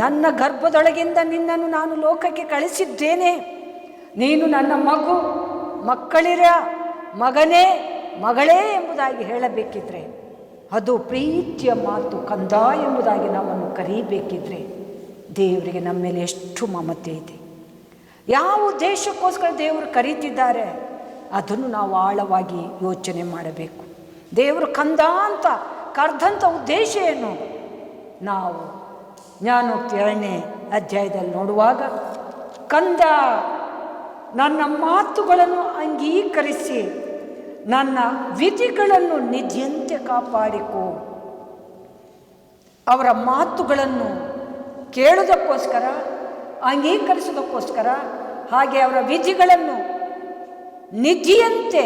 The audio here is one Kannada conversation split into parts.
ನನ್ನ ಗರ್ಭದೊಳಗಿಂದ ನಿನ್ನನ್ನು ನಾನು ಲೋಕಕ್ಕೆ ಕಳಿಸಿದ್ದೇನೆ. ನೀನು ನನ್ನ ಮಗು, ಮಕ್ಕಳಿರ ಮಗನೇ, ಮಗಳೇ ಎಂಬುದಾಗಿ ಹೇಳಬೇಕಿದ್ರೆ, ಅದು ಪ್ರೀತಿಯ ಮಾತು. ಕಂದ ಎಂಬುದಾಗಿ ನಮ್ಮನ್ನು ಕರೀಬೇಕಿದ್ರೆ ದೇವರಿಗೆ ನಮ್ಮ ಮೇಲೆ ಎಷ್ಟು ಮಮತೆ ಇದೆ. ಯಾವ ಉದ್ದೇಶಕ್ಕೋಸ್ಕರ ದೇವರು ಕರೀತಿದ್ದಾರೆ ಅದನ್ನು ನಾವು ಆಳವಾಗಿ ಯೋಚನೆ ಮಾಡಬೇಕು. ದೇವರು ಕಂದ ಅಂತ ಕರೆದಂಥ ಉದ್ದೇಶ ಏನು? ನಾವು ಜ್ಞಾನೋಕ್ತಿ 2ನೇ ಅಧ್ಯಾಯದಲ್ಲಿ ನೋಡುವಾಗ, ಕಂದ ನನ್ನ ಮಾತುಗಳನ್ನು ಅಂಗೀಕರಿಸಿ ನನ್ನ ವಿಧಿಗಳನ್ನು ನಿಧಿಯಂತೆ ಕಾಪಾಡಿಕೋ. ಅವರ ಮಾತುಗಳನ್ನು ಕೇಳುವುದಕ್ಕೋಸ್ಕರ, ಅಂಗೀಕರಿಸೋದಕ್ಕೋಸ್ಕರ, ಹಾಗೆ ಅವರ ವಿಧಿಗಳನ್ನು ನಿಧಿಯಂತೆ,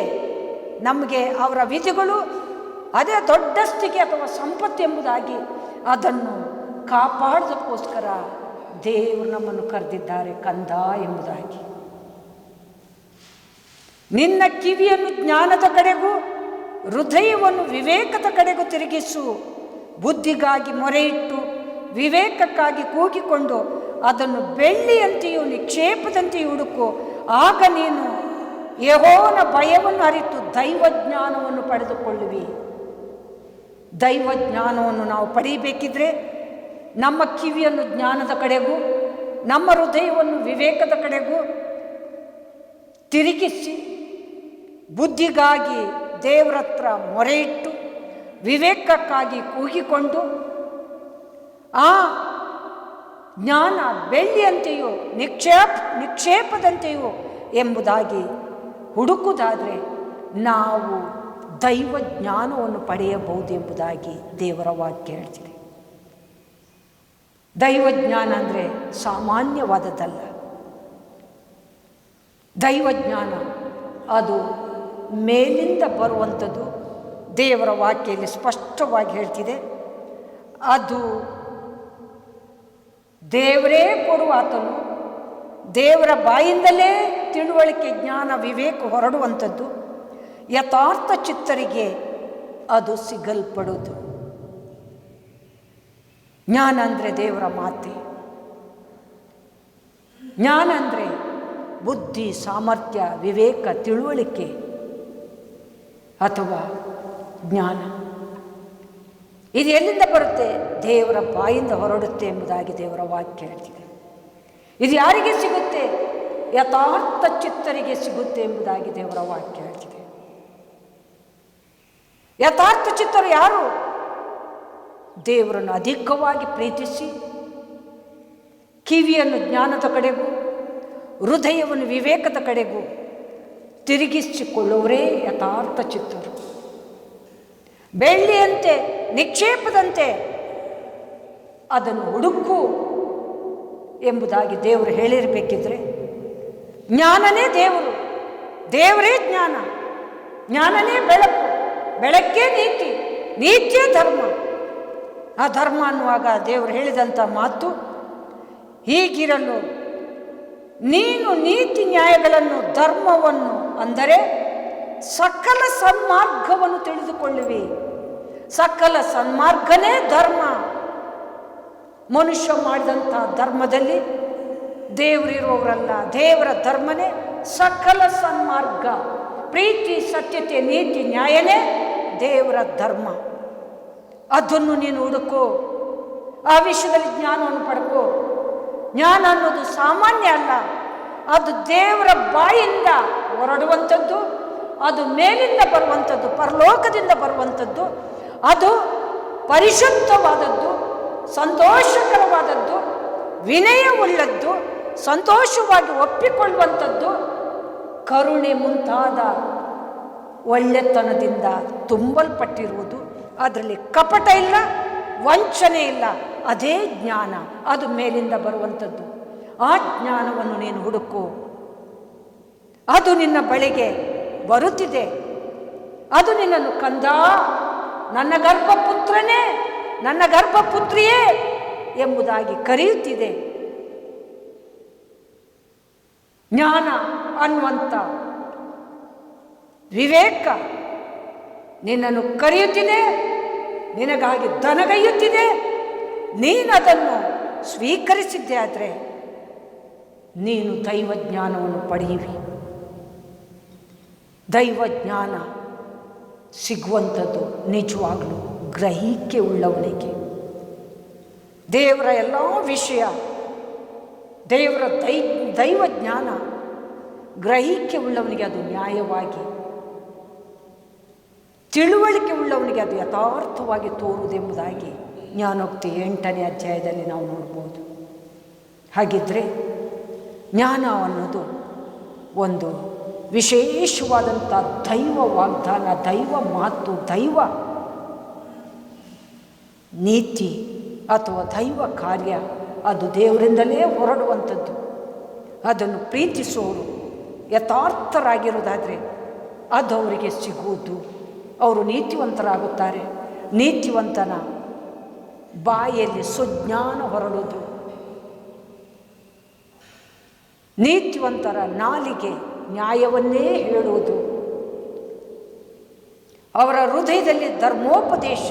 ನಮಗೆ ಅವರ ವಿಧಿಗಳು ಅದೇ ದೊಡ್ಡ ಸ್ಥಿತಿ ಅಥವಾ ಸಂಪತ್ತು ಎಂಬುದಾಗಿ ಅದನ್ನು ಕಾಪಾಡೋದಕ್ಕೋಸ್ಕರ ದೇವರು ನಮ್ಮನ್ನು ಕರೆದಿದ್ದಾರೆ ಕಂದ ಎಂಬುದಾಗಿ. ನಿನ್ನ ಕಿವಿಯನ್ನು ಜ್ಞಾನದ ಕಡೆಗೂ ಹೃದಯವನ್ನು ವಿವೇಕದ ಕಡೆಗೂ ತಿರುಗಿಸು. ಬುದ್ಧಿಗಾಗಿ ಮೊರೆಯಿಟ್ಟು ವಿವೇಕಕ್ಕಾಗಿ ಕೂಗಿಕೊಂಡು ಅದನ್ನು ಬೆಳ್ಳಿಯಂತೆಯೂ ನಿಕ್ಷೇಪದಂತೆಯೂ ಹುಡುಕು. ಆಗ ನೀನು ಯೆಹೋವನ ಭಯವನ್ನು ಅರಿತು ದೈವಜ್ಞಾನವನ್ನು ಪಡೆದುಕೊಳ್ಳುವಿ. ದೈವಜ್ಞಾನವನ್ನು ನಾವು ಪಡೆಯಬೇಕಿದ್ರೆ ನಮ್ಮ ಕಿವಿಯನ್ನು ಜ್ಞಾನದ ಕಡೆಗೂ ನಮ್ಮ ಹೃದಯವನ್ನು ವಿವೇಕದ ಕಡೆಗೂ ತಿರುಗಿಸಿ, ಬುದ್ಧಿಗಾಗಿ ದೇವರ ಹತ್ರ ಮೊರೆಯಿಟ್ಟು ವಿವೇಕಕ್ಕಾಗಿ ಕೂಗಿಕೊಂಡು ಆ ಜ್ಞಾನ ಬೆಳ್ಳಿಯಂತೆಯೂ ನಿಕ್ಷೇಪದಂತೆಯೂ ಎಂಬುದಾಗಿ ಹುಡುಕುವುದಾದರೆ ನಾವು ದೈವ ಜ್ಞಾನವನ್ನು ಪಡೆಯಬಹುದು ಎಂಬುದಾಗಿ ದೇವರ ವಾಕ್ಯ ಹೇಳ್ತಿದೆ. ದೈವಜ್ಞಾನ ಅಂದರೆ ಸಾಮಾನ್ಯವಾದದ್ದಲ್ಲ. ದೈವಜ್ಞಾನ ಅದು ಮೇಲಿಂದ ಬರುವಂಥದ್ದು. ದೇವರ ವಾಕ್ಯದಲ್ಲಿ ಸ್ಪಷ್ಟವಾಗಿ ಹೇಳ್ತಿದೆ, ಅದು ದೇವರೇ ಕೊಡುವ ಆತನು. ದೇವರ ಬಾಯಿಂದಲೇ ತಿಳುವಳಿಕೆ, ಜ್ಞಾನ, ವಿವೇಕ ಹೊರಡುವಂಥದ್ದು. ಯಥಾರ್ಥ ಚಿತ್ತರಿಗೆ ಅದು ಸಿಗಲ್ಪಡುವುದು. ಜ್ಞಾನ ಅಂದರೆ ದೇವರ ಮಾತೆ. ಜ್ಞಾನ ಅಂದರೆ ಬುದ್ಧಿ, ಸಾಮರ್ಥ್ಯ, ವಿವೇಕ, ತಿಳುವಳಿಕೆ ಅಥವಾ ಜ್ಞಾನ. ಇದು ಎಲ್ಲಿಂದ ಬರುತ್ತೆ? ದೇವರ ಬಾಯಿಂದ ಹೊರಡುತ್ತೆ ಎಂಬುದಾಗಿ ದೇವರ ವಾಕ್ಯ ಹೇಳ್ತಿದೆ. ಇದು ಯಾರಿಗೆ ಸಿಗುತ್ತೆ? ಯಥಾರ್ಥ ಚಿತ್ತರಿಗೆ ಸಿಗುತ್ತೆ ಎಂಬುದಾಗಿ ದೇವರ ವಾಕ್ಯ ಹೇಳ್ತಿದೆ. ಯಥಾರ್ಥ ಚಿತ್ತರು ಯಾರು? ದೇವರನ್ನು ಅಧಿಕವಾಗಿ ಪ್ರೀತಿಸಿ ಕಿವಿಯನ್ನು ಜ್ಞಾನದ ಕಡೆಗೂ ಹೃದಯವನ್ನು ವಿವೇಕದ ಕಡೆಗೂ ತಿರುಗಿಸಿಕೊಳ್ಳುವರೇ ಯಥಾರ್ಥ ಚಿತ್ತರು. ಬೆಳ್ಳಿಯಂತೆ ನಿಕ್ಷೇಪದಂತೆ ಅದನ್ನು ಹುಡುಕು ಎಂಬುದಾಗಿ ದೇವರು ಹೇಳಿರಬೇಕಿದ್ರೆ, ಜ್ಞಾನನೇ ದೇವರು, ದೇವರೇ ಜ್ಞಾನ, ಜ್ಞಾನನೇ ಬೆಳಕು, ಬೆಳಕೇ ನೀತಿ, ನೀತಿಯೇ ಧರ್ಮ. ಆ ಧರ್ಮ ಅನ್ನುವಾಗ ದೇವರು ಹೇಳಿದಂಥ ಮಾತು ಹೀಗಿರಲು, ನೀನು ನೀತಿ ನ್ಯಾಯಗಳನ್ನು, ಧರ್ಮವನ್ನು ಅಂದರೆ ಸಕಲ ಸನ್ಮಾರ್ಗವನ್ನು ತಿಳಿದುಕೊಳ್ಳುವಿ. ಸಕಲ ಸನ್ಮಾರ್ಗನೇ ಧರ್ಮ. ಮನುಷ್ಯ ಮಾಡಿದಂಥ ಧರ್ಮದಲ್ಲಿ ದೇವರಿರುವವರಲ್ಲ. ದೇವರ ಧರ್ಮನೇ ಸಕಲ ಸನ್ಮಾರ್ಗ. ಪ್ರೀತಿ, ಸತ್ಯತೆ, ನೀತಿ, ನ್ಯಾಯನೇ ದೇವರ ಧರ್ಮ. ಅದನ್ನು ನೀನು ಹುಡುಕೋ, ಆ ವಿಷಯದಲ್ಲಿ ಜ್ಞಾನವನ್ನು ಪಡ್ಕೋ. ಜ್ಞಾನ ಅನ್ನೋದು ಸಾಮಾನ್ಯ ಅಲ್ಲ, ಅದು ದೇವರ ಬಾಯಿಂದ ಹೊರಡುವಂಥದ್ದು, ಅದು ಮೇಲಿಂದ ಬರುವಂಥದ್ದು, ಪರಲೋಕದಿಂದ ಬರುವಂಥದ್ದು. ಅದು ಪರಿಶುದ್ಧವಾದದ್ದು, ಸಂತೋಷಕರವಾದದ್ದು, ವಿನಯವುಳ್ಳದ್ದು, ಸಂತೋಷವಾಗಿ ಒಪ್ಪಿಕೊಳ್ಳುವಂಥದ್ದು, ಕರುಣೆ ಮುಂತಾದ ಒಳ್ಳೆತನದಿಂದ ತುಂಬಲ್ಪಟ್ಟಿರುವುದು. ಅದರಲ್ಲಿ ಕಪಟ ಇಲ್ಲ, ವಂಚನೆ ಇಲ್ಲ. ಅದೇ ಜ್ಞಾನ, ಅದು ಮೇಲಿಂದ ಬರುವಂಥದ್ದು. ಆ ಜ್ಞಾನವನ್ನು ನೀನು ಹುಡುಕು. ಅದು ನಿನ್ನ ಬಳಿಗೆ ಬರುತ್ತಿದೆ. ಅದು ನಿನ್ನನ್ನು ಕಂದ, ನನ್ನ ಗರ್ಭಪುತ್ರನೇ, ನನ್ನ ಗರ್ಭಪುತ್ರಿಯೇ ಎಂಬುದಾಗಿ ಕರೆಯುತ್ತಿದೆ. ಜ್ಞಾನ ಅನ್ನುವಂಥ ವಿವೇಕ ನಿನ್ನನ್ನು ಕರೆಯುತ್ತಿದೆ, ನಿನಗಾಗಿ ದನಗೈಯುತ್ತಿದೆ. ನೀನದನ್ನು ಸ್ವೀಕರಿಸಿದ್ದೇ ಆದರೆ ನೀನು ದೈವಜ್ಞಾನವನ್ನು ಪಡೆಯುವಿ. ದೈವಜ್ಞಾನ ಸಿಗುವಂಥದ್ದು ನಿಜವಾಗಲೂ ಗ್ರಹಿಕೆ ಉಳ್ಳವನಿಗೆ. ದೇವರ ಎಲ್ಲ ವಿಷಯ, ದೇವರ ದೈವಜ್ಞಾನ ಗ್ರಹಿಕೆ ಉಳ್ಳವನಿಗೆ ಅದು ನ್ಯಾಯವಾಗಿ, ತಿಳುವಳಿಕೆ ಉಳ್ಳವನಿಗೆ ಅದು ಯಥಾರ್ಥವಾಗಿ ತೋರುವುದೆಂಬುದಾಗಿ ಜ್ಞಾನೋಕ್ತಿ 8ನೇ ಅಧ್ಯಾಯದಲ್ಲಿ ನಾವು ನೋಡ್ಬೋದು. ಹಾಗಿದ್ದರೆ ಜ್ಞಾನ ಅನ್ನೋದು ಒಂದು ವಿಶೇಷವಾದಂಥ ದೈವ ವಾಗ್ದಾನ, ದೈವ ಮಾತು, ದೈವ ನೀತಿ ಅಥವಾ ದೈವ ಕಾರ್ಯ. ಅದು ದೇವರಿಂದಲೇ ಹೊರಡುವಂಥದ್ದು. ಅದನ್ನು ಪ್ರೀತಿಸೋರು ಯಥಾರ್ಥರಾಗಿರೋದಾದರೆ ಅದು ಅವರಿಗೆ ಸಿಗುವುದು. ಅವರು ನೀತಿವಂತರಾಗುತ್ತಾರೆ. ನೀತಿವಂತನ ಬಾಯಲ್ಲಿ ಸುಜ್ಞಾನ ಹೊರಡುವುದು. ನೀತಿವಂತರ ನಾಲಿಗೆ ನ್ಯಾಯವನ್ನೇ ಹೇಳುವುದು. ಅವರ ಹೃದಯದಲ್ಲಿ ಧರ್ಮೋಪದೇಶ,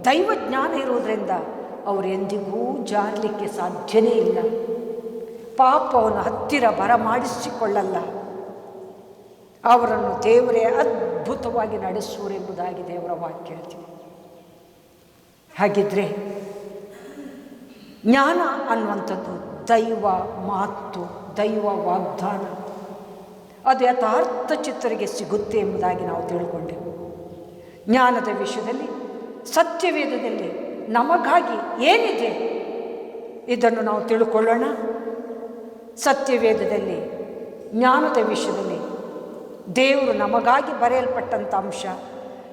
ದೈವಜ್ಞಾನ ಇರುವುದರಿಂದ ಅವರೆಂದಿಗೂ ಜಾರಲಿಕ್ಕೆ ಸಾಧ್ಯವೇ ಇಲ್ಲ. ಪಾಪವನ್ನು ಹತ್ತಿರ ಬರಮಾಡಿಸಿಕೊಳ್ಳಲ್ಲ. ಅವರನ್ನು ದೇವರೇ ಅದ್ಭುತವಾಗಿ ನಡೆಸುವರೆಂಬುದಾಗಿ ದೇವರ ವಾಕ್ಯ ಹೇಳ್ತೀವಿ. ಹಾಗಿದ್ರೆ ಜ್ಞಾನ ಅನ್ನುವಂಥದ್ದು ದೈವ ಮಾತು, ದೈವ ವಾಗ್ದಾನ. ಅದು ಯಥಾರ್ಥ ಚಿತ್ತರಿಗೆ ಸಿಗುತ್ತೆ ಎಂಬುದಾಗಿ ನಾವು ತಿಳ್ಕೊಂಡೆವು. ಜ್ಞಾನದ ವಿಷಯದಲ್ಲಿ ಸತ್ಯವೇದದಲ್ಲಿ ನಮಗಾಗಿ ಏನಿದೆ ಇದನ್ನು ನಾವು ತಿಳ್ಕೊಳ್ಳೋಣ. ಸತ್ಯವೇದದಲ್ಲಿ ಜ್ಞಾನದ ವಿಷಯದಲ್ಲಿ ದೇವರು ನಮಗಾಗಿ ಬರೆಯಲ್ಪಟ್ಟಂಥ ಅಂಶ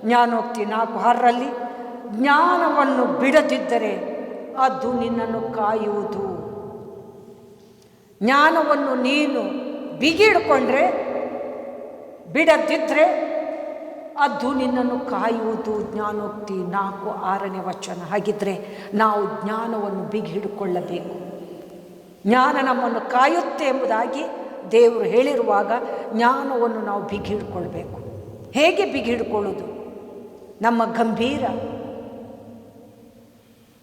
ಜ್ಞಾನೋಕ್ತಿ 4:6 ಜ್ಞಾನವನ್ನು ಬಿಡದಿದ್ದರೆ ಅದು ನಿನ್ನನ್ನು ಕಾಯುವುದು. ಜ್ಞಾನವನ್ನು ನೀನು ಬಿಗಿಡ್ಕೊಂಡ್ರೆ, ಬಿಡದಿದ್ದರೆ ಅದು ನಿನ್ನನ್ನು ಕಾಯುವುದು. ಜ್ಞಾನೋಕ್ತಿ 4:6 ಹಾಗಿದ್ದರೆ ನಾವು ಜ್ಞಾನವನ್ನು ಬಿಗಿ ಹಿಡ್ಕೊಳ್ಳಬೇಕು. ಜ್ಞಾನ ನಮ್ಮನ್ನು ಕಾಯುತ್ತೆ ಎಂಬುದಾಗಿ ದೇವರು ಹೇಳಿರುವಾಗ ಜ್ಞಾನವನ್ನು ನಾವು ಬಿಗಿ ಹಿಡ್ಕೊಳ್ಬೇಕು. ಹೇಗೆ ಬಿಗಿ ಹಿಡ್ಕೊಳ್ಳೋದು? ನಮ್ಮ ಗಂಭೀರ,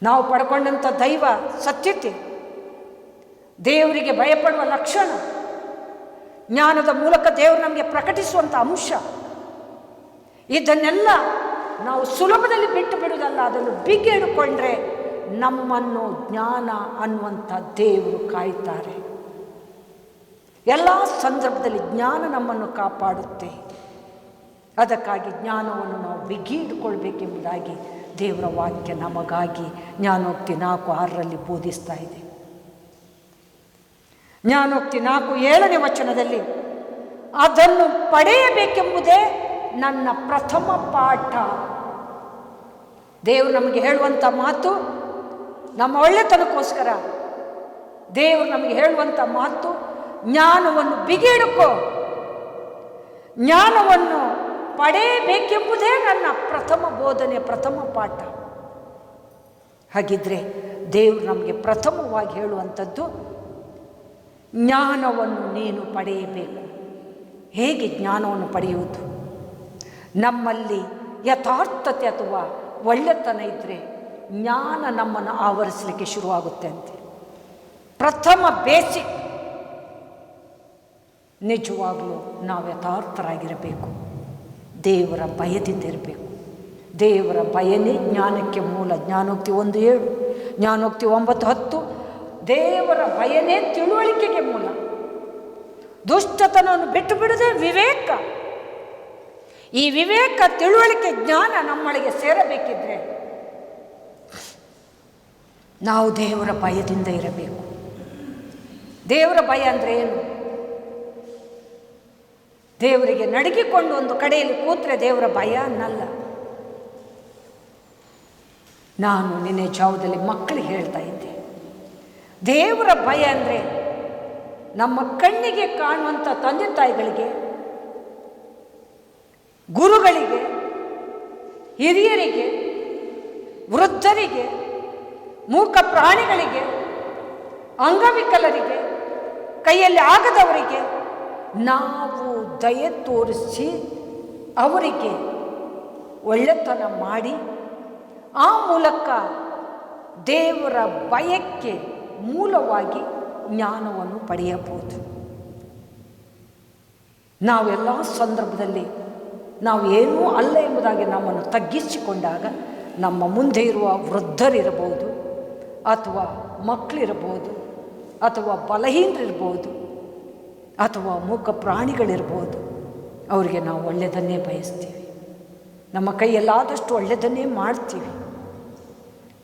ನಾವು ಪಡ್ಕೊಂಡಂಥ ದೈವ ಸತ್ಯತೆ, ದೇವರಿಗೆ ಭಯಪಡುವ ಲಕ್ಷಣ, ಜ್ಞಾನದ ಮೂಲಕ ದೇವರು ನಮಗೆ ಪ್ರಕಟಿಸುವಂಥ ಅಂಶ, ಇದನ್ನೆಲ್ಲ ನಾವು ಸುಲಭದಲ್ಲಿ ಬಿಟ್ಟು ಬಿಡುವುದಲ್ಲ. ಅದನ್ನು ಬಿಗಿ ಹಿಡ್ಕೊಂಡ್ರೆ ನಮ್ಮನ್ನು ಜ್ಞಾನ ಅನ್ನುವಂಥ ದೇವರು ಕಾಯ್ತಾರೆ. ಎಲ್ಲ ಸಂದರ್ಭದಲ್ಲಿ ಜ್ಞಾನ ನಮ್ಮನ್ನು ಕಾಪಾಡುತ್ತೆ. ಅದಕ್ಕಾಗಿ ಜ್ಞಾನವನ್ನು ನಾವು ಬಿಗಿ ಹಿಡ್ಕೊಳ್ಬೇಕೆಂಬುದಾಗಿ ದೇವರ ವಾಕ್ಯ ನಮಗಾಗಿ ಜ್ಞಾನೋಕ್ತಿ 4:6 ಬೋಧಿಸ್ತಾ ಇದೆ. ಜ್ಞಾನೋಕ್ತಿ 4:7 ಅದನ್ನು ಪಡೆಯಬೇಕೆಂಬುದೇ ನನ್ನ ಪ್ರಥಮ ಪಾಠ. ದೇವರು ನಮಗೆ ಹೇಳುವಂಥ ಮಾತು ನಮ್ಮ ಒಳ್ಳೆತನಕ್ಕೋಸ್ಕರ. ದೇವರು ನಮಗೆ ಹೇಳುವಂಥ ಮಾತು, ಜ್ಞಾನವನ್ನು ಬಿಗಿ ಹಿಡ್ಕೋ, ಜ್ಞಾನವನ್ನು ಪಡೆಯಬೇಕೆಂಬುದೇ ನನ್ನ ಪ್ರಥಮ ಬೋಧನೆ, ಪ್ರಥಮ ಪಾಠ. ಹಾಗಿದ್ರೆ ದೇವರು ನಮಗೆ ಪ್ರಥಮವಾಗಿ ಹೇಳುವಂಥದ್ದು ಜ್ಞಾನವನ್ನು ನೀನು ಪಡೆಯಬೇಕು. ಹೇಗೆ ಜ್ಞಾನವನ್ನು ಪಡೆಯುವುದು? ನಮ್ಮಲ್ಲಿ ಯಥಾರ್ಥತೆ ಅಥವಾ ಒಳ್ಳೆತನ ಇದ್ದರೆ ಜ್ಞಾನ ನಮ್ಮನ್ನು ಆವರಿಸಲಿಕ್ಕೆ ಶುರುವಾಗುತ್ತೆ ಅಂತೆ. ಪ್ರಥಮ ಬೇಸಿಕ್ ನಿಜವಾಗಲೂ ನಾವು ಯಥಾರ್ಥರಾಗಿರಬೇಕು. ದೇವರ ಭಯದಿಂದ ಇರಬೇಕು. ದೇವರ ಭಯನೇ ಜ್ಞಾನಕ್ಕೆ ಮೂಲ. ಜ್ಞಾನೋಕ್ತಿ 1:7, ಜ್ಞಾನೋಕ್ತಿ 9:10 ದೇವರ ಭಯನೇ ತಿಳುವಳಿಕೆಗೆ ಮೂಲ. ದುಷ್ಟತನವನ್ನು ಬಿಟ್ಟು ಬಿಡುವುದೇ ವಿವೇಕ. ಈ ವಿವೇಕ, ತಿಳುವಳಿಕೆ, ಜ್ಞಾನ ನಮ್ಮೊಳಗೆ ಸೇರಬೇಕಿದ್ರೆ ನಾವು ದೇವರ ಭಯದಿಂದ ಇರಬೇಕು. ದೇವರ ಭಯ ಅಂದರೆ ಏನು? ದೇವರಿಗೆ ನಡುಗಿಕೊಂಡು ಒಂದು ಕಡೆಯಲ್ಲಿ ಕೂತ್ರೆ ದೇವರ ಭಯ ಅನ್ನಲ್ಲ. ನಾನು ನಿನ್ನೆ ಜಾವದಲ್ಲಿ ಮಕ್ಕಳಿಗೆ ಹೇಳ್ತಾ ಇದ್ದೆ, ದೇವರ ಭಯ ಅಂದರೆ ನಮ್ಮ ಕಣ್ಣಿಗೆ ಕಾಣುವಂಥ ತಂದೆ ತಾಯಿಗಳಿಗೆ, ಗುರುಗಳಿಗೆ, ಹಿರಿಯರಿಗೆ, ವೃದ್ಧರಿಗೆ, ಮೂಕ ಪ್ರಾಣಿಗಳಿಗೆ, ಅಂಗವಿಕಲರಿಗೆ, ಕೈಯಲ್ಲಿ ಆಗದವರಿಗೆ ನಾವು ದಯೆ ತೋರಿಸಿ ಅವರಿಗೆ ಒಳ್ಳೆತನ ಮಾಡಿ ಆ ಮೂಲಕ ದೇವರ ಭಯಕ್ಕೆ ಮೂಲವಾಗಿ ಜ್ಞಾನವನ್ನು ಪಡೆಯಬಹುದು. ನಾವೆಲ್ಲ ಸಂದರ್ಭದಲ್ಲಿ ನಾವು ಏನೂ ಅಲ್ಲ ಎಂಬುದಾಗಿ ನಮ್ಮನ್ನು ತಗ್ಗಿಸಿಕೊಂಡಾಗ ನಮ್ಮ ಮುಂದೆ ಇರುವ ವೃದ್ಧರಿರಬಹುದು, ಅಥವಾ ಮಕ್ಕಳಿರಬಹುದು, ಅಥವಾ ಬಲಹೀನರಿರ್ಬೋದು, ಅಥವಾ ಮೂಕ ಪ್ರಾಣಿಗಳಿರ್ಬೋದು, ಅವರಿಗೆ ನಾವು ಒಳ್ಳೆಯದನ್ನೇ ಬಯಸ್ತೀವಿ. ನಮ್ಮ ಕೈಯಲ್ಲಾದಷ್ಟು ಒಳ್ಳೆಯದನ್ನೇ ಮಾಡ್ತೀವಿ,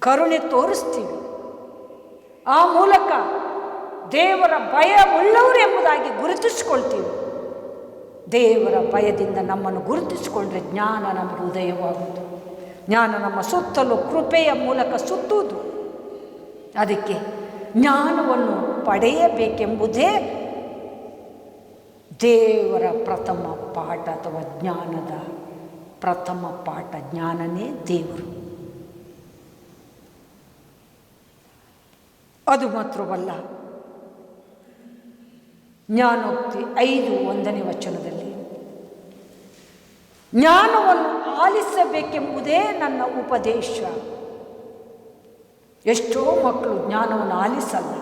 ಕರುಣೆ ತೋರಿಸ್ತೀವಿ. ಆ ಮೂಲಕ ದೇವರ ಭಯ ಉಳ್ಳವರು ಎಂಬುದಾಗಿ ಗುರುತಿಸ್ಕೊಳ್ತೀವಿ. ದೇವರ ಭಯದಿಂದ ನಮ್ಮನ್ನು ಗುರುತಿಸಿಕೊಂಡ್ರೆ ಜ್ಞಾನ ನಮಗೆ ಉದಯವಾಗುವುದು. ಜ್ಞಾನ ನಮ್ಮ ಸುತ್ತಲೂ ಕೃಪೆಯ ಮೂಲಕ ಸುತ್ತುವುದು. ಅದಕ್ಕೆ ಜ್ಞಾನವನ್ನು ಪಡೆಯಬೇಕೆಂಬುದೇ ದೇವರ ಪ್ರಥಮ ಪಾಠ, ಅಥವಾ ಜ್ಞಾನದ ಪ್ರಥಮ ಪಾಠ. ಜ್ಞಾನನೇ ದೇವರು. ಅದು ಮಾತ್ರವಲ್ಲ, ಜ್ಞಾನೋಕ್ತಿ 5:1 ವಚನದಲ್ಲಿ ಜ್ಞಾನವನ್ನು ಆಲಿಸಬೇಕೆಂಬುದೇ ನನ್ನ ಉಪದೇಶ. ಎಷ್ಟೋ ಮಕ್ಕಳು ಜ್ಞಾನವನ್ನು ಆಲಿಸಲ್ಲ,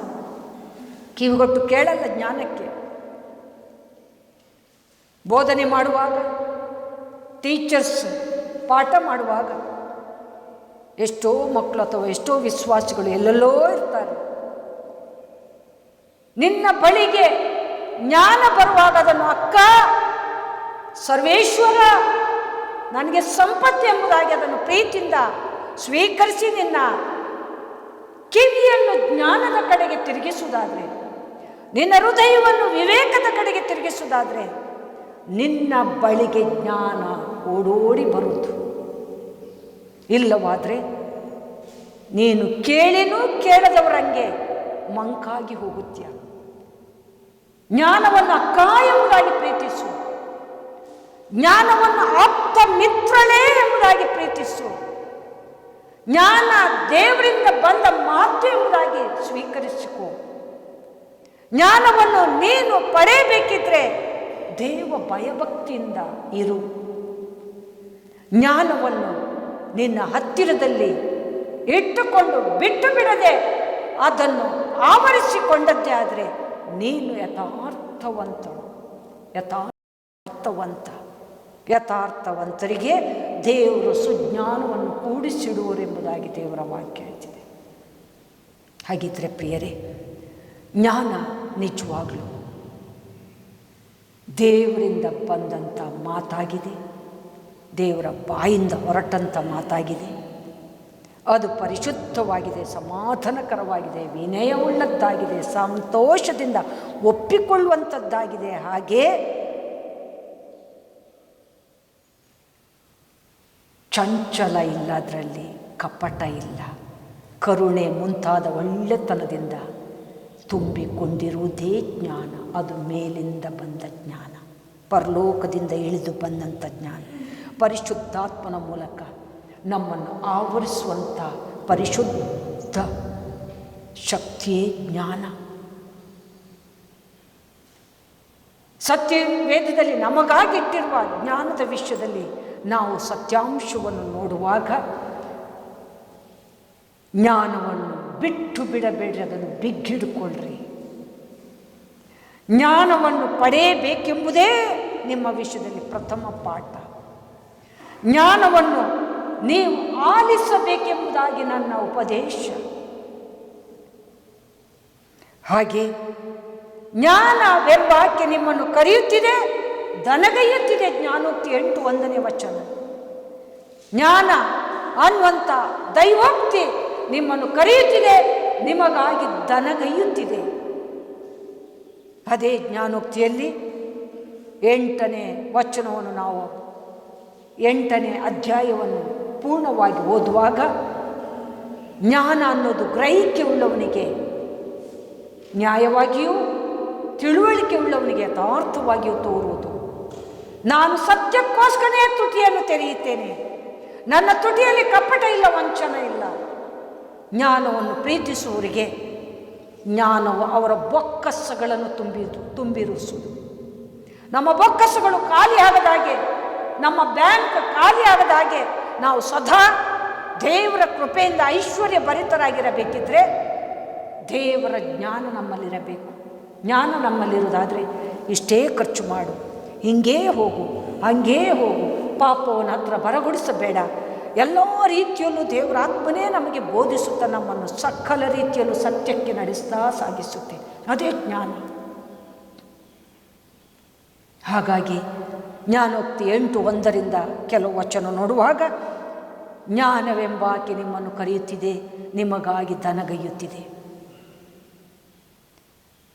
ಕಿವಿಗೊಟ್ಟು ಕೇಳಲ್ಲ. ಜ್ಞಾನಕ್ಕೆ ಬೋಧನೆ ಮಾಡುವಾಗ, ಟೀಚರ್ಸ್ ಪಾಠ ಮಾಡುವಾಗ ಎಷ್ಟೋ ಮಕ್ಕಳು ಅಥವಾ ಎಷ್ಟೋ ವಿಶ್ವಾಸಿಗಳು ಎಲ್ಲೆಲ್ಲೋ ಇರ್ತಾರೆ. ನಿನ್ನ ಬಳಿಗೆ ಜ್ಞಾನ ಬರುವಾಗ ಅದನ್ನು ಅಕ್ಕ ಸರ್ವೇಶ್ವರ ನನಗೆ ಸಂಪತ್ತು ಎಂಬುದಾಗಿ ಅದನ್ನು ಪ್ರೀತಿಯಿಂದ ಸ್ವೀಕರಿಸಿ ನಿನ್ನ ಕಿವಿಯನ್ನು ಜ್ಞಾನದ ಕಡೆಗೆ ತಿರುಗಿಸುವುದಾದರೆ, ನಿನ್ನ ಹೃದಯವನ್ನು ವಿವೇಕದ ಕಡೆಗೆ ತಿರುಗಿಸುವುದಾದರೆ, ನಿನ್ನ ಬಳಿಗೆ ಜ್ಞಾನ ಓಡೋಡಿ ಬರುವುದು. ಇಲ್ಲವಾದರೆ ನೀನು ಕೇಳಿನೂ ಕೇಳದವರಂಗೆ ಮಂಕಾಗಿ ಹೋಗುತ್ತೀಯ. ಜ್ಞಾನವನ್ನು ಅಕ್ಕಾಯೆಂಬುದಾಗಿ ಪ್ರೀತಿಸು, ಜ್ಞಾನವನ್ನು ಆಪ್ತ ಮಿತ್ರಳೇ ಎಂಬುದಾಗಿ ಪ್ರೀತಿಸು. ಜ್ಞಾನ ದೇವರಿಂದ ಬಂದ ಮಾತು ಎಂಬುದಾಗಿ ಸ್ವೀಕರಿಸಿಕೊ. ಜ್ಞಾನವನ್ನು ನೀನು ಪಡೆಯಬೇಕಿದ್ರೆ ದೇವ ಭಯಭಕ್ತಿಯಿಂದ ಇರು. ಜ್ಞಾನವನ್ನು ನಿನ್ನ ಹತ್ತಿರದಲ್ಲಿ ಇಟ್ಟುಕೊಂಡು ಬಿಟ್ಟು ಬಿಡದೆ ಅದನ್ನು ಆವರಿಸಿಕೊಂಡದ್ದೇ ಆದರೆ ನೀನು ಯಥಾರ್ಥವಂತರಿಗೆ ದೇವರು ಸುಜ್ಞಾನವನ್ನು ಕೂಡಿಸಿಡುವರೆಂಬುದಾಗಿ ದೇವರ ವಾಕ್ಯ ಹೇಳ್ತಿದೆ. ಹಾಗಿದ್ರೆ ಪ್ರಿಯರೇ, ಜ್ಞಾನ ನಿಜವಾಗಲೂ ದೇವರಿಂದ ಬಂದಂಥ ಮಾತಾಗಿದೆ, ದೇವರ ಬಾಯಿಂದ ಹೊರಟಂಥ ಮಾತಾಗಿದೆ. ಅದು ಪರಿಶುದ್ಧವಾಗಿದೆ, ಸಮಾಧಾನಕರವಾಗಿದೆ, ವಿನಯವುಳ್ಳದ್ದಾಗಿದೆ, ಸಂತೋಷದಿಂದ ಒಪ್ಪಿಕೊಳ್ಳುವಂಥದ್ದಾಗಿದೆ. ಹಾಗೇ ಚಂಚಲ ಇಲ್ಲ, ಅದರಲ್ಲಿ ಕಪಟ ಇಲ್ಲ, ಕರುಣೆ ಮುಂತಾದ ಒಳ್ಳೆತನದಿಂದ ತುಂಬಿಕೊಂಡಿರುವುದೇ ಜ್ಞಾನ. ಅದು ಮೇಲಿಂದ ಬಂದ ಜ್ಞಾನ, ಪರಲೋಕದಿಂದ ಇಳಿದು ಬಂದಂಥ ಜ್ಞಾನ, ಪರಿಶುದ್ಧಾತ್ಮನ ಮೂಲಕ ನಮ್ಮನ್ನು ಆವರಿಸುವಂಥ ಪರಿಶುದ್ಧ ಶಕ್ತಿಯೇ ಜ್ಞಾನ. ಸತ್ಯವೇದದಲ್ಲಿ ನಮಗಾಗಿಟ್ಟಿರುವ ಜ್ಞಾನದ ವಿಷಯದಲ್ಲಿ ನಾವು ಸತ್ಯಾಂಶವನ್ನು ನೋಡುವಾಗ ಜ್ಞಾನವನ್ನು ಬಿಟ್ಟು ಬಿಡಬೇಡ್ರಿ, ಅದನ್ನು ಬಿಗ್ಗಿಡಿಕೊಳ್ಳ್ರಿ. ಜ್ಞಾನವನ್ನು ಪಡೆಯಬೇಕೆಂಬುದೇ ನಿಮ್ಮ ವಿಷಯದಲ್ಲಿ ಪ್ರಥಮ ಪಾಠ. ಜ್ಞಾನವನ್ನು ನೀವು ಆಲಿಸಬೇಕೆಂಬುದಾಗಿ ನನ್ನ ಉಪದೇಶ. ಹಾಗೆ ಜ್ಞಾನವೆಂಬಾಕೆ ನಿಮ್ಮನ್ನು ಕರೆಯುತ್ತಿದೆ, ದನಗೈಯುತ್ತಿದೆ. ಜ್ಞಾನೋಕ್ತಿ 8:1 ವಚನ. ಜ್ಞಾನ ಅನ್ನುವಂಥ ದೈವೋಕ್ತಿ ನಿಮ್ಮನ್ನು ಕರೆಯುತ್ತಿದೆ, ನಿಮಗಾಗಿ ದನಗೈಯುತ್ತಿದೆ. ಅದೇ ಜ್ಞಾನೋಕ್ತಿಯಲ್ಲಿ 8ನೇ ವಚನವನ್ನು ನಾವು 8ನೇ ಅಧ್ಯಾಯವನ್ನು ಪೂರ್ಣವಾಗಿ ಓದುವಾಗ ಜ್ಞಾನ ಅನ್ನೋದು ಗ್ರಹಿಕೆ ಉಳ್ಳವನಿಗೆ ನ್ಯಾಯವಾಗಿಯೂ ತಿಳುವಳಿಕೆ ಉಳ್ಳವನಿಗೆ ಯಥಾರ್ಥವಾಗಿಯೂ ತೋರುವುದು. ನಾನು ಸತ್ಯಕ್ಕೋಸ್ಕರನೇ ತುಟಿಯನ್ನು ತೆರೆಯುತ್ತೇನೆ, ನನ್ನ ತುಟಿಯಲ್ಲಿ ಕಪಟ ಇಲ್ಲ, ವಂಚನ ಇಲ್ಲ. ಜ್ಞಾನವನ್ನು ಪ್ರೀತಿಸುವವರಿಗೆ ಜ್ಞಾನವು ಅವರ ಬೊಕ್ಕಸಗಳನ್ನು ತುಂಬಿರಿಸುವುದು. ನಮ್ಮ ಬೊಕ್ಕಸಗಳು ಖಾಲಿ ಆಗದಾಗೆ, ನಮ್ಮ ಬ್ಯಾಂಕ್ ಖಾಲಿ ಆಗದಾಗೆ ನಾವು ಸದಾ ದೇವರ ಕೃಪೆಯಿಂದ ಐಶ್ವರ್ಯ ಭರಿತರಾಗಿರಬೇಕಿದ್ರೆ ದೇವರ ಜ್ಞಾನ ನಮ್ಮಲ್ಲಿರಬೇಕು. ಜ್ಞಾನ ನಮ್ಮಲ್ಲಿರೋದಾದರೆ ಇಷ್ಟೇ ಖರ್ಚು ಮಾಡು, ಹಿಂಗೇ ಹೋಗು, ಹಂಗೇ ಹೋಗು, ಪಾಪವನ ಹತ್ರ ಬರಗೊಡಿಸಬೇಡ, ಎಲ್ಲ ರೀತಿಯಲ್ಲೂ ದೇವರ ಆತ್ಮನೇ ನಮಗೆ ಬೋಧಿಸುತ್ತಾ ನಮ್ಮನ್ನು ಸಕಲ ರೀತಿಯಲ್ಲೂ ಸತ್ಯಕ್ಕೆ ನಡೆಸ್ತಾ ಸಾಗಿಸುತ್ತೆ. ಅದೇ ಜ್ಞಾನ. ಹಾಗಾಗಿ ಜ್ಞಾನೋಕ್ತಿ 8:1 ಕೆಲವು ವಚನ ನೋಡುವಾಗ, ಜ್ಞಾನವೆಂಬಾಕೆ ನಿಮ್ಮನ್ನು ಕರೆಯುತ್ತಿದೆ, ನಿಮಗಾಗಿ ದನಗೈಯುತ್ತಿದೆ.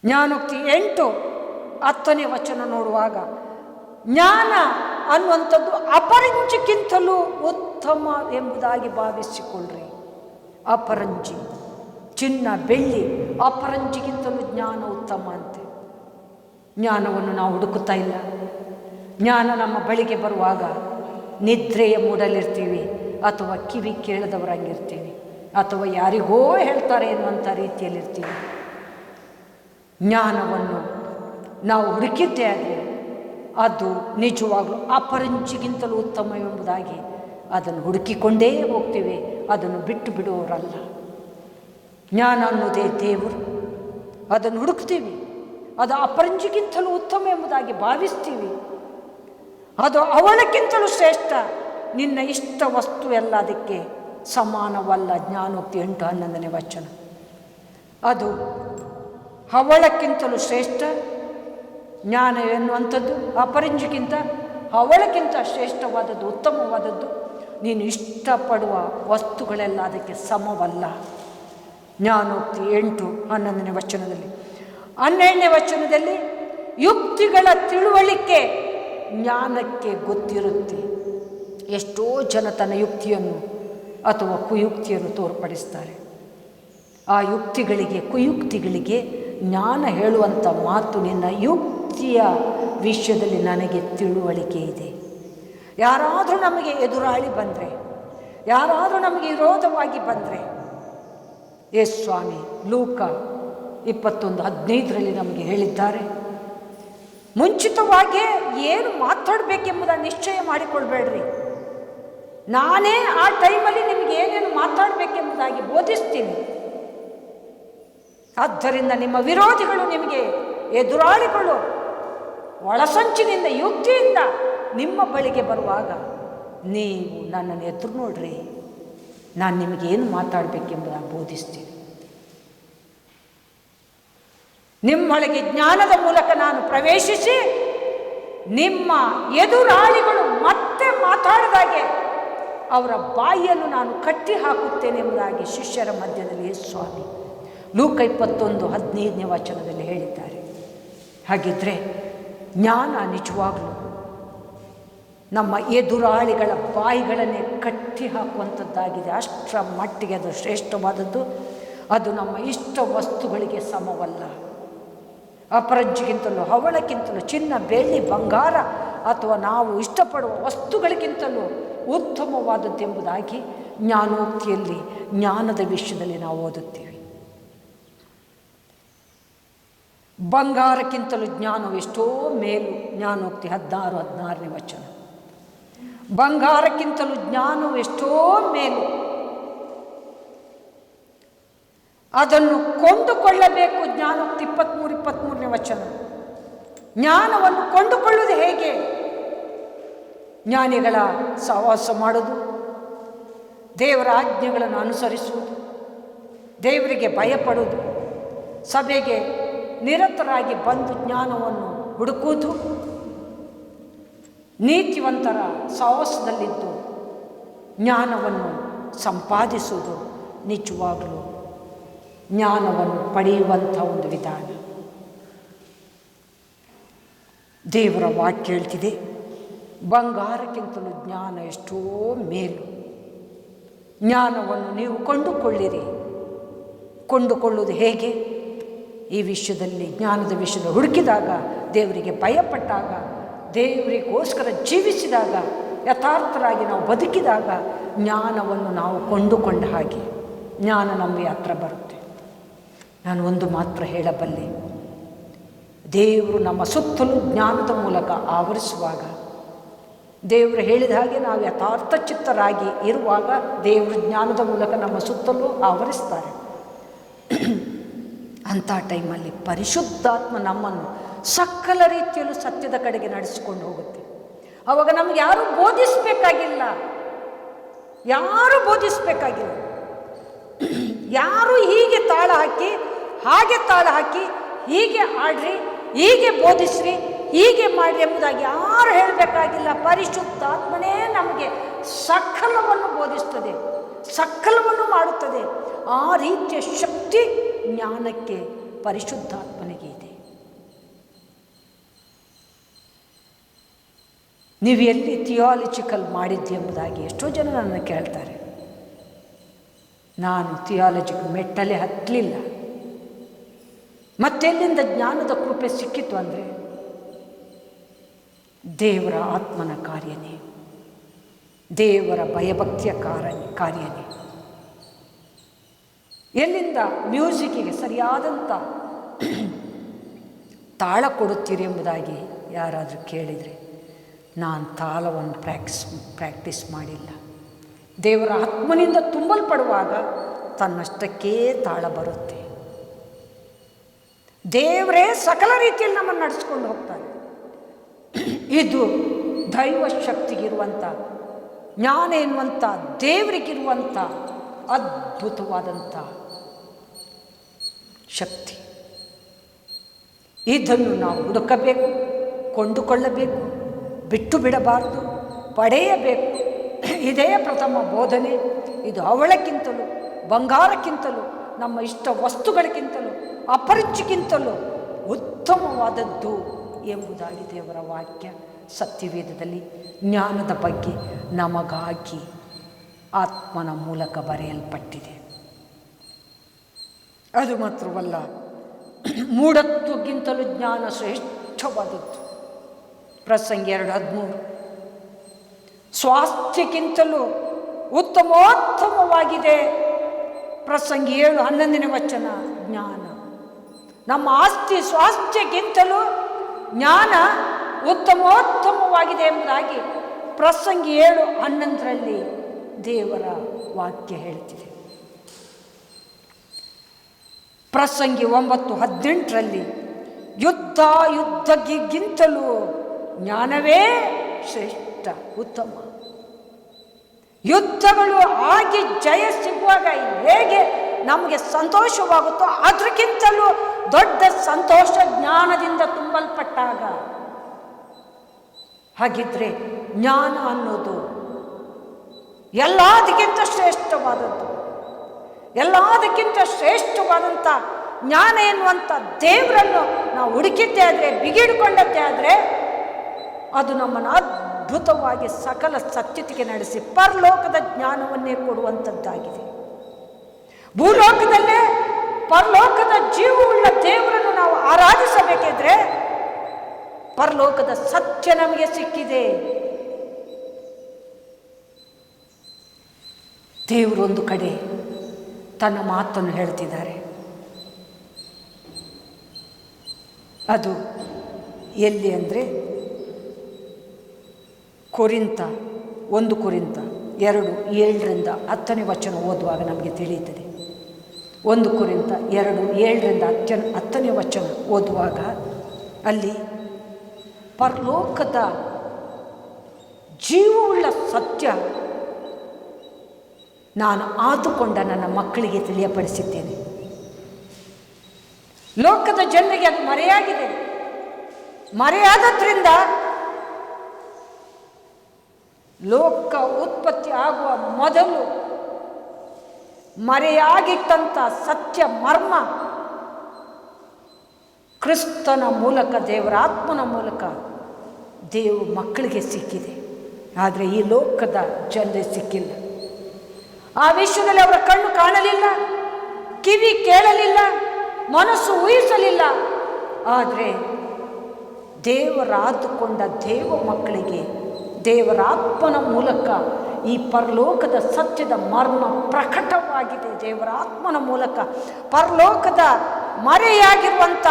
ಜ್ಞಾನೋಕ್ತಿ 8:10 ವಚನ ನೋಡುವಾಗ, ಜ್ಞಾನ ಅನ್ನುವಂಥದ್ದು ಅಪರಂಜಿಗಿಂತಲೂ ಉತ್ತಮ ಎಂಬುದಾಗಿ ಭಾವಿಸಿಕೊಳ್ಳ್ರಿ. ಅಪರಂಜಿ, ಚಿನ್ನ ಬೆಳ್ಳಿ, ಅಪರಂಜಿಗಿಂತಲೂ ಜ್ಞಾನ ಉತ್ತಮ ಅಂತೆ. ಜ್ಞಾನವನ್ನು ನಾವು ಹುಡುಕುತ್ತಾ ಇಲ್ಲ. ಜ್ಞಾನ ನಮ್ಮ ಬಳಿಗೆ ಬರುವಾಗ ನಿದ್ರೆಯ ಮೂಡಲಿರ್ತೀವಿ, ಅಥವಾ ಕಿವಿ ಕೇಳದವರಂಗಿರ್ತೀವಿ, ಅಥವಾ ಯಾರಿಗೋ ಹೇಳ್ತಾರೆ ಎನ್ನುವಂಥ ರೀತಿಯಲ್ಲಿರ್ತೀವಿ. ಜ್ಞಾನವನ್ನು ನಾವು ಹುಡುಕಿದ್ದೇ ಆದರೆ ಅದು ನಿಜವಾಗಲೂ ಅಪರಂಜಿಗಿಂತಲೂ ಉತ್ತಮ ಎಂಬುದಾಗಿ ಅದನ್ನು ಹುಡುಕಿಕೊಂಡೇ ಹೋಗ್ತೀವಿ, ಅದನ್ನು ಬಿಟ್ಟು ಬಿಡುವವರಲ್ಲ. ಜ್ಞಾನ ಅನ್ನೋದೇ ದೇವರು, ಅದನ್ನು ಹುಡುಕ್ತೀವಿ, ಅದು ಅಪರಂಜಿಗಿಂತಲೂ ಉತ್ತಮ ಎಂಬುದಾಗಿ ಭಾವಿಸ್ತೀವಿ. ಅದು ಅವಳಕ್ಕಿಂತಲೂ ಶ್ರೇಷ್ಠ, ನಿನ್ನ ಇಷ್ಟ ವಸ್ತು ಎಲ್ಲ ಅದಕ್ಕೆ ಸಮಾನವಲ್ಲ. ಜ್ಞಾನೋಕ್ತಿ 8:11 ವಚನ. ಅದು ಅವಳಕ್ಕಿಂತಲೂ ಶ್ರೇಷ್ಠ. ಜ್ಞಾನ ಎನ್ನುವಂಥದ್ದು ಅಪರಂಜಿಗಿಂತ ಅವಳಕ್ಕಿಂತ ಶ್ರೇಷ್ಠವಾದದ್ದು, ಉತ್ತಮವಾದದ್ದು. ನೀನು ಇಷ್ಟಪಡುವ ವಸ್ತುಗಳೆಲ್ಲ ಅದಕ್ಕೆ ಸಮವಲ್ಲ. ಜ್ಞಾನೋಕ್ತಿ 8:11 ವಚನದಲ್ಲಿ. 12ನೇ ವಚನದಲ್ಲಿ, ಯುಕ್ತಿಗಳ ತಿಳುವಳಿಕೆ ಜ್ಞಾನಕ್ಕೆ ಗೊತ್ತಿರುತ್ತೆ. ಎಷ್ಟೋ ಜನ ತನ್ನ ಯುಕ್ತಿಯನ್ನು ಅಥವಾ ಕುಯುಕ್ತಿಯನ್ನು ತೋರ್ಪಡಿಸ್ತಾರೆ. ಆ ಯುಕ್ತಿಗಳಿಗೆ, ಕುಯುಕ್ತಿಗಳಿಗೆ ಜ್ಞಾನ ಹೇಳುವಂಥ ಮಾತು, ನಿನ್ನ ಯುಕ್ತಿಯ ವಿಷಯದಲ್ಲಿ ನನಗೆ ತಿಳುವಳಿಕೆ ಇದೆ. ಯಾರಾದರೂ ನಮಗೆ ಎದುರಾಳಿ ಬಂದರೆ, ಯಾರಾದರೂ ನಮಗೆ ವಿರೋಧವಾಗಿ ಬಂದರೆ, ಸ್ವಾಮಿ ಲೂಕ 21:15 ನಮಗೆ ಹೇಳಿದ್ದಾರೆ, ಮುಂಚಿತವಾಗಿಯೇ ಏನು ಮಾತಾಡಬೇಕೆಂಬುದನ್ನು ನಿಶ್ಚಯ ಮಾಡಿಕೊಳ್ಬೇಡ್ರಿ, ನಾನೇ ಆ ಟೈಮಲ್ಲಿ ನಿಮಗೆ ಏನೇನು ಮಾತಾಡಬೇಕೆಂಬುದಾಗಿ ಬೋಧಿಸ್ತೀನಿ. ಆದ್ದರಿಂದ ನಿಮ್ಮ ವಿರೋಧಿಗಳು, ನಿಮಗೆ ಎದುರಾಳಿಗಳು ಒಳಸಂಚಿನಿಂದ, ಯುಕ್ತಿಯಿಂದ ನಿಮ್ಮ ಬಳಿಗೆ ಬರುವಾಗ ನೀವು ನನ್ನನ್ನು ಎದುರು ನೋಡ್ರಿ, ನಾನು ನಿಮಗೇನು ಮಾತಾಡಬೇಕೆಂಬುದಾಗಿ ಬೋಧಿಸ್ತೀನಿ. ನಿಮ್ಮೊಳಗೆ ಜ್ಞಾನದ ಮೂಲಕ ನಾನು ಪ್ರವೇಶಿಸಿ ನಿಮ್ಮ ಎದುರಾಳಿಗಳು ಮತ್ತೆ ಮಾತಾಡಿದಾಗೆ ಅವರ ಬಾಯಿಯನ್ನು ನಾನು ಕಟ್ಟಿ ಹಾಕುತ್ತೇನೆ ಎಂಬುದಾಗಿ ಶಿಷ್ಯರ ಮಧ್ಯದಲ್ಲಿ ಸ್ವಾಮಿ ಲೂಕ 21:15 ವಚನದಲ್ಲಿ ಹೇಳಿದ್ದಾರೆ. ಹಾಗಿದ್ರೆ ಜ್ಞಾನ ನಿಜವಾಗಲೂ ನಮ್ಮ ಎದುರಾಳಿಗಳ ಬಾಯಿಗಳನ್ನೇ ಕಟ್ಟಿ ಹಾಕುವಂಥದ್ದಾಗಿದೆ. ಅಷ್ಟರ ಮಟ್ಟಿಗೆ ಅದು ಶ್ರೇಷ್ಠವಾದದ್ದು. ಅದು ನಮ್ಮ ಇಷ್ಟ ವಸ್ತುಗಳಿಗೆ ಸಮವಲ್ಲ. ಅಪರಂಜಿಗಿಂತಲೂ, ಹವಳಕ್ಕಿಂತಲೂ, ಚಿನ್ನ ಬೆಳ್ಳಿ ಬಂಗಾರ ಅಥವಾ ನಾವು ಇಷ್ಟಪಡುವ ವಸ್ತುಗಳಿಗಿಂತಲೂ ಉತ್ತಮವಾದದ್ದೆಂಬುದಾಗಿ ಜ್ಞಾನೋಕ್ತಿಯಲ್ಲಿ, ಜ್ಞಾನದ ವಿಷಯದಲ್ಲಿ ನಾವು ಓದುತ್ತೀವಿ. ಬಂಗಾರಕ್ಕಿಂತಲೂ ಜ್ಞಾನವು ಎಷ್ಟೋ ಮೇಲು. ಜ್ಞಾನೋಕ್ತಿ 16:16 ವಚನ. ಬಂಗಾರಕ್ಕಿಂತಲೂ ಜ್ಞಾನವು ಎಷ್ಟೋ ಮೇಲು. ಅದನ್ನು ಕೊಂಡುಕೊಳ್ಳಬೇಕು. ಜ್ಞಾನೋಕ್ತಿ 23:23 ವಚನ. ಜ್ಞಾನವನ್ನು ಕೊಂಡುಕೊಳ್ಳುವುದು ಹೇಗೆ? ಜ್ಞಾನಿಗಳ ಸಹವಾಸ ಮಾಡೋದು, ದೇವರ ಆಜ್ಞೆಗಳನ್ನು ಅನುಸರಿಸುವುದು, ದೇವರಿಗೆ ಭಯಪಡುವುದು, ಸಭೆಗೆ ನಿರತರಾಗಿ ಬಂದು ಜ್ಞಾನವನ್ನು ಹುಡುಕುವುದು, ನೀತಿವಂತರ ಸಹವಾಸದಲ್ಲಿದ್ದು ಜ್ಞಾನವನ್ನು ಸಂಪಾದಿಸುವುದು ನಿಜವಾಗಲೂ ಜ್ಞಾನವನ್ನು ಪಡೆಯುವಂಥ ಒಂದು ವಿಧಾನ. ದೇವರ ವಾಕ್ಯ ಹೇಳ್ತಿದೆ, ಬಂಗಾರಕ್ಕಿಂತಲೂ ಜ್ಞಾನ ಎಷ್ಟೋ ಮೇಲು. ಜ್ಞಾನವನ್ನು ನೀವು ಕೊಂಡುಕೊಳ್ಳಿರಿ. ಕೊಂಡುಕೊಳ್ಳುವುದು ಹೇಗೆ? ಈ ವಿಷಯದಲ್ಲಿ, ಜ್ಞಾನದ ವಿಷಯದಲ್ಲಿ ಹುಡುಕಿದಾಗ, ದೇವರಿಗೆ ಭಯಪಟ್ಟಾಗ, ದೇವರಿಗೋಸ್ಕರ ಜೀವಿಸಿದಾಗ, ಯಥಾರ್ಥರಾಗಿ ನಾವು ಬದುಕಿದಾಗ ಜ್ಞಾನವನ್ನು ನಾವು ಕೊಂಡುಕೊಂಡ ಹಾಗೆ ಜ್ಞಾನ ನಮಗೆ ಹತ್ರ ಬರುತ್ತೆ. ನಾನು ಒಂದು ಮಾತ್ರ ಹೇಳಬಲ್ಲೆ, ದೇವರು ನಮ್ಮ ಸುತ್ತಲೂ ಜ್ಞಾನದ ಮೂಲಕ ಆವರಿಸುವಾಗ ದೇವರು ಹೇಳಿದ ಹಾಗೆ ನಾವು ಯಥಾರ್ಥ ಚಿತ್ತರಾಗಿ ಇರುವಾಗ ದೇವರು ಜ್ಞಾನದ ಮೂಲಕ ನಮ್ಮ ಸುತ್ತಲೂ ಆವರಿಸ್ತಾರೆ. ಅಂಥ ಟೈಮಲ್ಲಿ ಪರಿಶುದ್ಧಾತ್ಮ ನಮ್ಮನ್ನು ಸಕಲ ರೀತಿಯಲ್ಲೂ ಸತ್ಯದ ಕಡೆಗೆ ನಡೆಸಿಕೊಂಡು ಹೋಗುತ್ತೆ. ಆವಾಗ ನಮ್ಗೆ ಯಾರೂ ಬೋಧಿಸಬೇಕಾಗಿಲ್ಲ, ಯಾರು ಹೀಗೆ ತಾಳ ಹಾಕಿ ಹಾಗೆ ತಾಳ ಹಾಕಿ ಹೀಗೆ ಆಡ್ರಿ, ಹೀಗೆ ಬೋಧಿಸ್ರಿ, ಹೀಗೆ ಮಾಡಿರಿ ಎಂಬುದಾಗಿ ಯಾರು ಹೇಳಬೇಕಾಗಿಲ್ಲ. ಪರಿಶುದ್ಧಾತ್ಮನೇ ನಮಗೆ ಸಕಲವನ್ನು ಬೋಧಿಸ್ತದೆ, ಸಕಲವನ್ನು ಮಾಡುತ್ತದೆ. ಆ ರೀತಿಯ ಶಕ್ತಿ ಜ್ಞಾನಕ್ಕೆ ಪರಿಶುದ್ಧಾತ್ಮನಿಗೆ ಇದೆ. ನೀವು ಎಲ್ಲಿ ಥಿಯಾಲಜಿಕಲ್ ಮಾಡಿದ್ದಿ ಎಂಬುದಾಗಿ ಎಷ್ಟೋ ಜನ ನನ್ನ ಕೇಳ್ತಾರೆ. ನಾನು ಥಿಯಾಲಜಿಗೆ ಮೆಟ್ಟಲೆ ಹತ್ತಲಿಲ್ಲ. ಮತ್ತೆಲ್ಲಿಂದ ಜ್ಞಾನದ ಕೃಪೆ ಸಿಕ್ಕಿತು ಅಂದರೆ ದೇವರ ಆತ್ಮನ ಕಾರ್ಯನೇ, ದೇವರ ಭಯಭಕ್ತಿಯ ಕಾರ್ಯನೇ. ಎಲ್ಲಿಂದ ಮ್ಯೂಸಿಕ್ಕಿಗೆ ಸರಿಯಾದಂಥ ತಾಳ ಕೊಡುತ್ತೀರಿ ಎಂಬುದಾಗಿ ಯಾರಾದರೂ ಕೇಳಿದರೆ ನಾನು ತಾಳವನ್ನು ಪ್ರಾಕ್ಟೀಸ್ ಮಾಡಿಲ್ಲ. ದೇವರ ಆತ್ಮನಿಂದ ತುಂಬಲ್ಪಡುವಾಗ ತನ್ನಷ್ಟಕ್ಕೇ ತಾಳ ಬರುತ್ತೆ. ದೇವರೇ ಸಕಲ ರೀತಿಯಲ್ಲಿ ನಮ್ಮನ್ನು ನಡೆಸ್ಕೊಂಡು ಹೋಗ್ತಾರೆ. ಇದು ದೈವ ಶಕ್ತಿಗಿರುವಂಥ, ಜ್ಞಾನ ಎನ್ನುವಂಥ ದೇವರಿಗಿರುವಂಥ ಅದ್ಭುತವಾದಂಥ ಶಕ್ತಿ. ಇದನ್ನು ನಾವು ಹುಡುಕಬೇಕು, ಕೊಂಡುಕೊಳ್ಳಬೇಕು, ಬಿಟ್ಟು ಬಿಡಬಾರ್ದು, ಪಡೆಯಬೇಕು. ಇದೇ ಪ್ರಥಮ ಬೋಧನೆ. ಇದು ಅವಳಕ್ಕಿಂತಲೂ, ಬಂಗಾರಕ್ಕಿಂತಲೂ, ನಮ್ಮ ಇಷ್ಟ ವಸ್ತುಗಳಿಗಿಂತಲೂ, ಅಪರಿಚಿಗಿಂತಲೂ ಉತ್ತಮವಾದದ್ದು ಎಂಬುದಾಗಿ ದೇವರ ವಾಕ್ಯ ಸತ್ಯವೇದದಲ್ಲಿ ಜ್ಞಾನದ ಬಗ್ಗೆ ನಮಗಾಗಿ ಆತ್ಮನ ಮೂಲಕ ಬರೆಯಲ್ಪಟ್ಟಿದೆ. ಅದು ಮಾತ್ರವಲ್ಲ, ಮೂಢತ್ವಕ್ಕಿಂತಲೂ ಜ್ಞಾನ ಶ್ರೇಷ್ಠವಾದದ್ದು. ಪ್ರಸಂಗಿ 2:13. ಸ್ವಾಸ್ಥ್ಯಕ್ಕಿಂತಲೂ ಉತ್ತಮೋತ್ತಮವಾಗಿದೆ. ಪ್ರಸಂಗಿ 7:11 ಜ್ಞಾನ. ನಮ್ಮ ಆಸ್ತಿ ಸ್ವಾಸ್ಥ್ಯಕ್ಕಿಂತಲೂ ಜ್ಞಾನ ಉತ್ತಮೋತ್ತಮವಾಗಿದೆ ಎಂಬುದಾಗಿ ಪ್ರಸಂಗಿ 7:11 ದೇವರ ವಾಕ್ಯ ಹೇಳ್ತಿದೆ. ಪ್ರಸಂಗಿ 9:18 ಯುದ್ಧಕ್ಕಿಂತಲೂ ಜ್ಞಾನವೇ ಶ್ರೇಷ್ಠ, ಉತ್ತಮ. ಯುದ್ಧಗಳು ಆಗಿ ಜಯ ಸಿಗುವಾಗ ಹೇಗೆ ನಮಗೆ ಸಂತೋಷವಾಗುತ್ತೋ ಅದಕ್ಕಿಂತಲೂ ದೊಡ್ಡ ಸಂತೋಷ ಜ್ಞಾನದಿಂದ ತುಂಬಲ್ಪಟ್ಟಾಗ. ಹಾಗಿದ್ರೆ ಜ್ಞಾನ ಅನ್ನೋದು ಎಲ್ಲದಕ್ಕಿಂತ ಶ್ರೇಷ್ಠವಾದದ್ದು. ಎಲ್ಲದಕ್ಕಿಂತ ಶ್ರೇಷ್ಠವಾದಂಥ ಜ್ಞಾನ ಎನ್ನುವಂಥ ದೇವರನ್ನು ನಾವು ಹುಡುಕಿದ್ದೇ ಆದರೆ, ಬಿಗಿಡಿಕೊಂಡದ್ದೇ ಆದರೆ, ಅದು ನಮ್ಮನ್ನು ಅದ್ಭುತವಾಗಿ ಸಕಲ ಸತ್ಯತೆಗೆ ನಡೆಸಿ ಪರಲೋಕದ ಜ್ಞಾನವನ್ನೇ ಕೊಡುವಂಥದ್ದಾಗಿದೆ. ಭೂಲೋಕದಲ್ಲೇ ಪರಲೋಕದ ಜೀವವುಳ್ಳ ದೇವರನ್ನು ನಾವು ಆರಾಧಿಸಬೇಕಿದ್ರೆ ಪರಲೋಕದ ಸತ್ಯ ನಮಗೆ ಸಿಕ್ಕಿದೆ. ದೇವರೊಂದು ಕಡೆ ತನ್ನ ಮಾತನ್ನು ಹೇಳ್ತಿದ್ದಾರೆ. ಅದು ಎಲ್ಲಿ ಅಂದರೆ 1 ಕೊರಿಂಥ 2:7-10 ಓದುವಾಗ ನಮಗೆ ತಿಳಿಯುತ್ತದೆ. 1 ಕೊರಿಂಥ 2:7-10 ಓದುವಾಗ ಅಲ್ಲಿ ಪರಲೋಕದ ಜೀವವುಳ್ಳ ಸತ್ಯ ನಾನು ಆದುಕೊಂಡ ನನ್ನ ಮಕ್ಕಳಿಗೆ ತಿಳಿಯಪಡಿಸಿದ್ದೇನೆ. ಲೋಕದ ಜನರಿಗೆ ಅದು ಮರೆಯಾಗಿದೆ. ಮರೆಯಾದದ್ರಿಂದ ಲೋಕ ಉತ್ಪತ್ತಿ ಆಗುವ ಮೊದಲು ಮರೆಯಾಗಿಟ್ಟಂಥ ಸತ್ಯ ಮರ್ಮ ಕ್ರಿಸ್ತನ ಮೂಲಕ, ದೇವರ ಆತ್ಮನ ಮೂಲಕ ದೇವರು ಮಕ್ಕಳಿಗೆ ಸಿಕ್ಕಿದೆ. ಆದರೆ ಈ ಲೋಕದ ಜನರಿಗೆ ಸಿಕ್ಕಿಲ್ಲ. ಆ ವಿಶ್ವದಲ್ಲಿ ಅವರ ಕಣ್ಣು ಕಾಣಲಿಲ್ಲ, ಕಿವಿ ಕೇಳಲಿಲ್ಲ, ಮನಸ್ಸು ಊಹಿಸಲಿಲ್ಲ. ಆದರೆ ದೇವರಾದುಕೊಂಡ ದೇವ ಮಕ್ಕಳಿಗೆ ದೇವರ ಆತ್ಮನ ಮೂಲಕ ಈ ಪರಲೋಕದ ಸತ್ಯದ ಮರ್ಮ ಪ್ರಕಟವಾಗಿದೆ. ದೇವರ ಆತ್ಮನ ಮೂಲಕ ಪರಲೋಕದ ಮರೆಯಾಗಿರುವಂಥ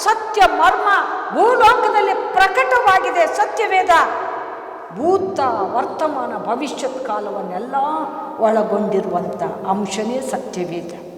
ಸತ್ಯ ಮರ್ಮ ಭೂಲೋಕದಲ್ಲಿ ಪ್ರಕಟವಾಗಿದೆ. ಸತ್ಯವೇದ ಭೂತ ವರ್ತಮಾನ ಭವಿಷ್ಯತ್ ಕಾಲವನ್ನೆಲ್ಲ ಒಳಗೊಂಡಿರುವಂಥ ಅಂಶನೇ ಸತ್ಯವೇದ.